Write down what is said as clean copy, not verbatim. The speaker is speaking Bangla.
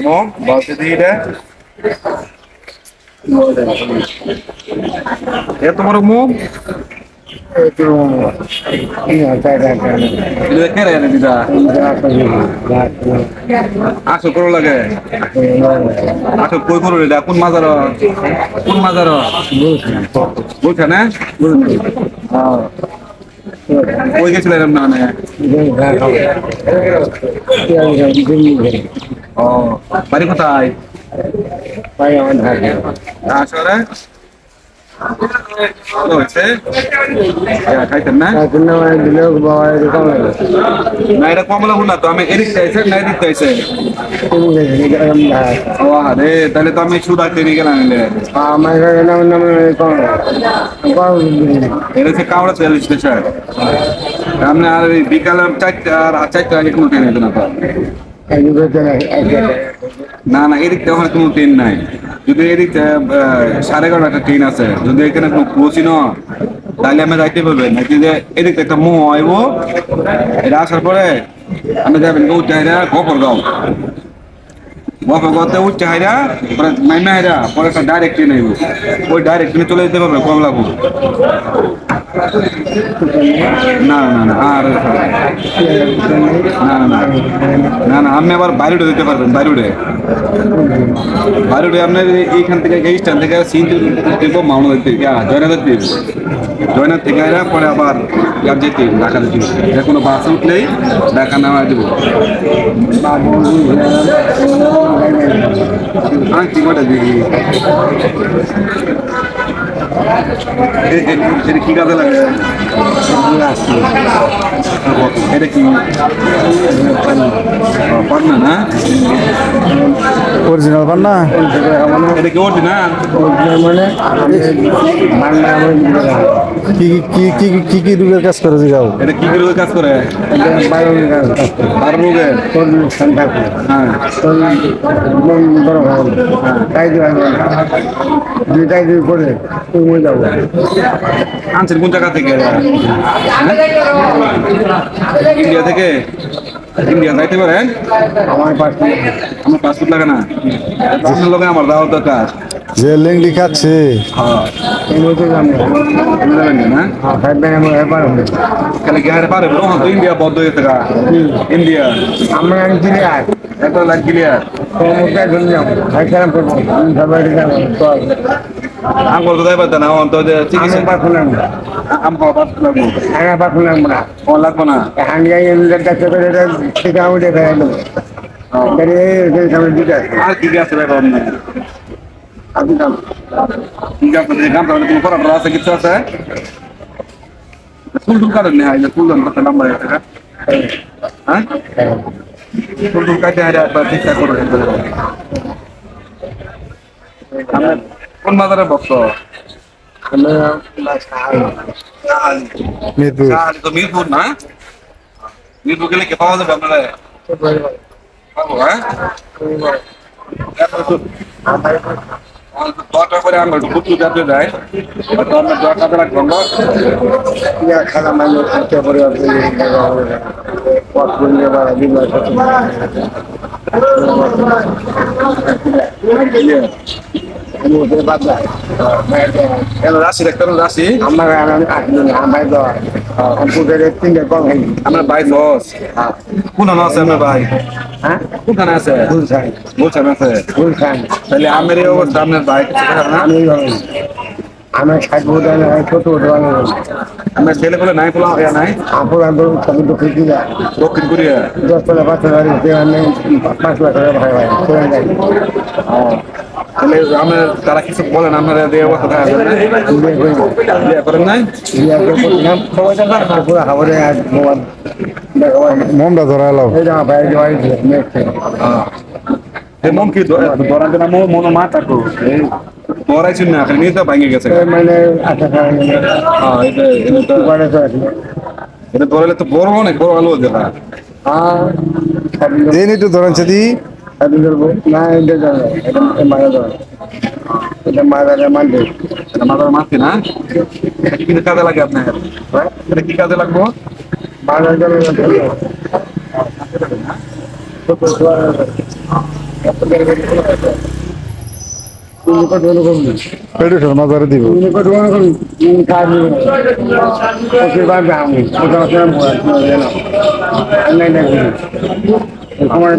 মো বলতে দিই রে এ তোমার মুখ itu iya saya এটা কে রে দিদা আসো করো লাগে আসো কই করো এটা কোন মাজার বলছে না কই গেছিলেন না মানে ও বাড়ি কোথায় আসলে ভালো হয়েছে খাইতেন না না এটা কমলা ভুল না তো আমি এদিক চাইছে না এদিক চাইছে ও আরে তাহলে তো আমি সুদা তেরি গেলাম এটা হচ্ছে কাউড়া রেল স্টেশন আপনি আর বিকালে 4টা আর 4টা আগে কোনো ট্রেন হতো না তো না না এদিক ওখানে কোনো ট্রেন নাই যদি এদিক 11:30 একটা ট্রেন আছে যদি এখানে কোনো পৌঁছি না তাহলে আমি যাইতে পারবেন নাকি যে এদিক একটা মোহ আইব এটা আসার পরে আমি যাবেন উচ্চাহিরা গফরগাঁওতে উচ্চাহিরা পরে মাইমা হাইরা পরে একটা ডাইরেক্ট ট্রেন আইব ওই ডাইরেক্ট ট্রেনে চলে যেতে পারবে কমলাপুর না না না আর না না না না না আপনি আবার বাইরে দিতে পারবেন বাইরে আপনার এইখান থেকে এই স্ট্যান্ড থেকে সিনটি দেবো মাওনা থেকে জয়নাথ দেব জয়নাথ থেকে এরা পরে আবার ইয়ার যেতে ঢাকা যেতে যে কোনো বাসে উঠলেই ঢাকা নামায় দেবো আংটি কটা দিবি এটা কি কাজে লাগে এটা কি পান্না না অরিজিনাল পান্না এটা কি অরিজিনাল কি কি কি কি কি রোগের কাজ করে যাও এটা কি রোগের কাজ করে রোগের হ্যাঁ দুইটাই দুই করে তুমি যাবো আনছেন কোন জায়গা থেকে ইন্ডিয়া থেকে ইন্ডিয়া যাইতে পারেন আমার পাসপোর্ট লাগে না আপনার লগে আমার যাওয়ার দরকার যে লেংডি খাচ্ছে না খালি গিয়ে পারে তো ইন্ডিয়া বদ্ধ হয়ে থাকা ইন্ডিয়া আমরা ক্লিয়ার এত লাগ ক্লিয়ার আঙ্গুল তো যাইবার না অন্ত যে চিকিৎসা আম পাওয়া লাগবো ও লাগবো না আর কি আছে ভাই বাবু ঠিক আছে গান তাহলে তুমি করার আছে কিছু আছে ফুল টুল কাটেন না ফুল দাম কত নাম্বার আছে হ্যাঁ ফুল টুল কাটে আর ঠিকঠাক করে আমরা কোন বাজারে বসছো মিরপুর তো মিরপুর না মিরপুর গেলে কে পাওয়া যাবে আপনারা পাবো হ্যাঁ দরকার করে আমরা বুঝতে যাতে যায় তো আমরা দরকার রাখবো খালা মানুষ রাশি দেখতে রাশি আমার তিনটে কম হয়নি আমরা ভাই দশ কোনখানে আছে আপনার ভাই হ্যাঁ কোনখানে আছে বলছেন আছে তাহলে আমের এই অবস্থা আপনার ভাই আমার 60 বছর ছোট আমার ছেলে বলে নাই পোলা হইয়া নাই দক্ষিণ কোরিয়া 10 টাকা 5 টাকা 5 লাখ টাকা ভাই তাহলে আমার তারা কিছু বলেন আপনারা দিয়ে অবস্থা দেখা বিয়ে করেন নাই মোমটা ধরালো মন কি ধরা দেনা মন মা থাকো ধরাইছেন না খালি নিয়ে তো ভাঙে গেছে মানে আচ্ছা এটা ধরালে তো বড় অনেক বড় আলো দেখা দেন একটু ধরেন যদি না এটা মারা মানবে মাদার মারছি না কি কাজে লাগে আপনার এটা কি কাজে লাগবো মারা পেটে মাজারে দিব আমার